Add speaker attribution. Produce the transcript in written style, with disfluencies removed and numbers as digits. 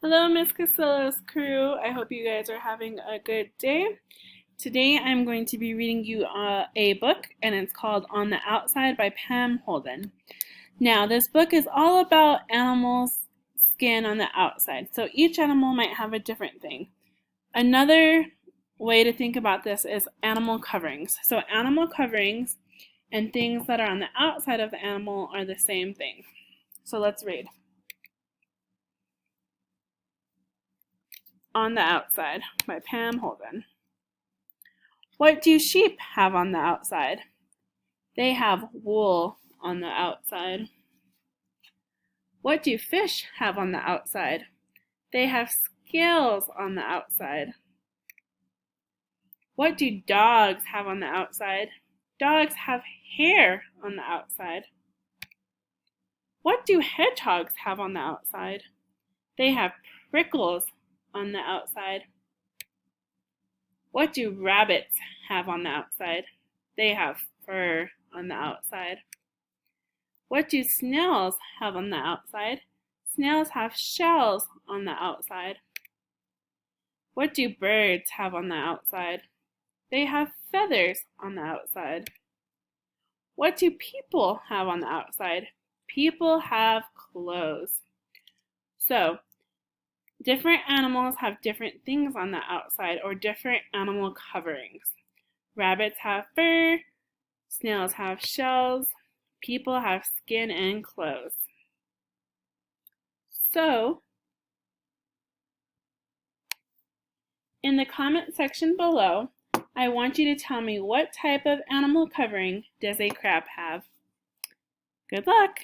Speaker 1: Hello, Miss Casillas crew. I hope you guys are having a good day. Today I'm going to be reading you a book, and it's called On the Outside by Pam Holden. Now, this book is all about animals' skin on the outside, so each animal might have a different thing. Another way to think about this is animal coverings. So, animal coverings and things that are on the outside of the animal are the same thing. So, let's read. On the Outside by Pam Holden. What do sheep have on the outside? They have wool on the outside. What do fish have on the outside? They have scales on the outside. What do dogs have on the outside? Dogs have hair on the outside. What do hedgehogs have on the outside? They have prickles on the outside. What do rabbits have on the outside? They have fur on the outside. What do snails have on the outside? Snails have shells on the outside. What do birds have on the outside? They have feathers on the outside. What do people have on the outside? People have clothes. So, different animals have different things on the outside or different animal coverings. Rabbits have fur, snails have shells, people have skin and clothes. So, in the comment section below, I want you to tell me what type of animal covering does a crab have. Good luck!